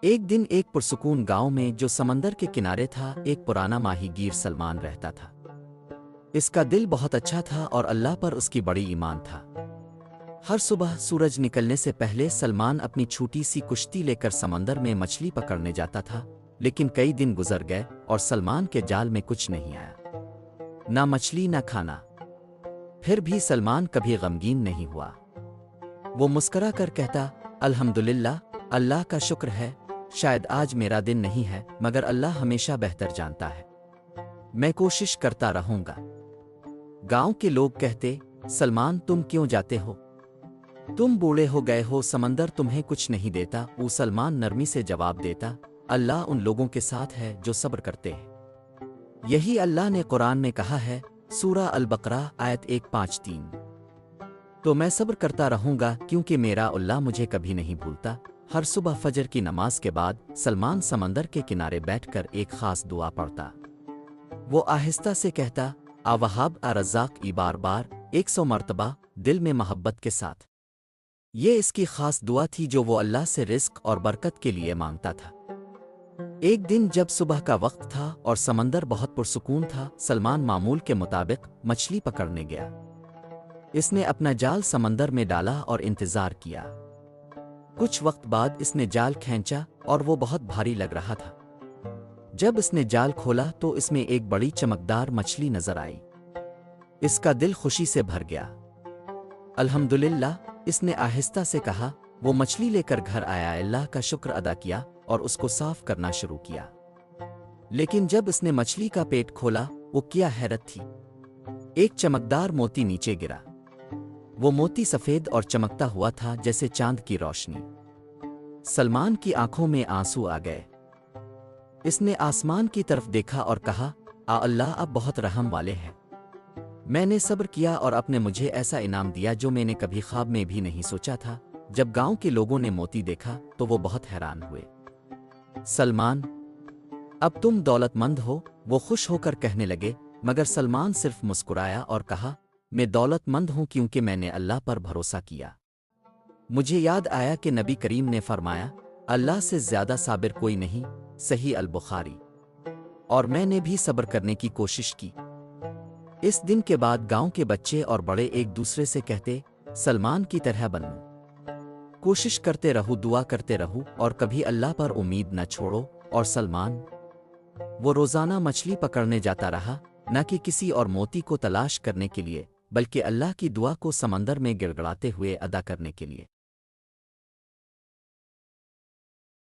ایک دن ایک پرسکون گاؤں میں جو سمندر کے کنارے تھا، ایک پرانا ماہی گیر سلمان رہتا تھا۔ اس کا دل بہت اچھا تھا اور اللہ پر اس کی بڑی ایمان تھا۔ ہر صبح سورج نکلنے سے پہلے سلمان اپنی چھوٹی سی کشتی لے کر سمندر میں مچھلی پکڑنے جاتا تھا، لیکن کئی دن گزر گئے اور سلمان کے جال میں کچھ نہیں آیا، نہ مچھلی نہ کھانا۔ پھر بھی سلمان کبھی غمگین نہیں ہوا۔ وہ مسکرا کر کہتا، الحمدللہ، اللہ کا شکر ہے، شاید آج میرا دن نہیں ہے، مگر اللہ ہمیشہ بہتر جانتا ہے، میں کوشش کرتا رہوں گا۔ گاؤں کے لوگ کہتے، سلمان تم کیوں جاتے ہو؟ تم بوڑھے ہو گئے ہو، سمندر تمہیں کچھ نہیں دیتا۔ وہ سلمان نرمی سے جواب دیتا، اللہ ان لوگوں کے ساتھ ہے جو صبر کرتے ہیں۔ یہی اللہ نے قرآن میں کہا ہے، سورہ البقرہ آیت 153۔ تو میں صبر کرتا رہوں گا کیونکہ میرا اللہ مجھے کبھی نہیں بھولتا۔ ہر صبح فجر کی نماز کے بعد سلمان سمندر کے کنارے بیٹھ کر ایک خاص دعا پڑھتا۔ وہ آہستہ سے کہتا، آ وہاب آ رزاق، ای بار بار 100 مرتبہ دل میں محبت کے ساتھ۔ یہ اس کی خاص دعا تھی جو وہ اللہ سے رزق اور برکت کے لیے مانگتا تھا۔ ایک دن جب صبح کا وقت تھا اور سمندر بہت پرسکون تھا، سلمان معمول کے مطابق مچھلی پکڑنے گیا۔ اس نے اپنا جال سمندر میں ڈالا اور انتظار کیا۔ کچھ وقت بعد اس نے جال کھینچا اور وہ بہت بھاری لگ رہا تھا۔ جب اس نے جال کھولا تو اس میں ایک بڑی چمکدار مچھلی نظر آئی۔ اس کا دل خوشی سے بھر گیا۔ الحمدللہ، اس نے آہستہ سے کہا۔ وہ مچھلی لے کر گھر آیا، اللہ کا شکر ادا کیا اور اس کو صاف کرنا شروع کیا۔ لیکن جب اس نے مچھلی کا پیٹ کھولا، وہ کیا حیرت تھی! ایک چمکدار موتی نیچے گرا۔ وہ موتی سفید اور چمکتا ہوا تھا جیسے چاند کی روشنی۔ سلمان کی آنکھوں میں آنسو آ گئے۔ اس نے آسمان کی طرف دیکھا اور کہا، اللہ اب بہت رحم والے ہیں۔ میں نے صبر کیا اور اپنے مجھے ایسا انعام دیا جو میں نے کبھی خواب میں بھی نہیں سوچا تھا۔ جب گاؤں کے لوگوں نے موتی دیکھا تو وہ بہت حیران ہوئے۔ سلمان، اب تم دولت مند ہو، وہ خوش ہو کر کہنے لگے، مگر سلمان صرف مسکرایا اور کہا، میں دولت مند ہوں کیونکہ میں نے اللہ پر بھروسہ کیا۔ مجھے یاد آیا کہ نبی کریم نے فرمایا، اللہ سے زیادہ صابر کوئی نہیں، صحیح البخاری، اور میں نے بھی صبر کرنے کی کوشش کی۔ اس دن کے بعد گاؤں کے بچے اور بڑے ایک دوسرے سے کہتے، سلمان کی طرح بنو، کوشش کرتے رہو، دعا کرتے رہو اور کبھی اللہ پر امید نہ چھوڑو۔ اور سلمان، وہ روزانہ مچھلی پکڑنے جاتا رہا، نہ کہ کسی اور موتی کو تلاش کرنے کے لیے، بلکہ اللہ کی دعا کو سمندر میں گڑگڑاتے ہوئے ادا کرنے کے لیے۔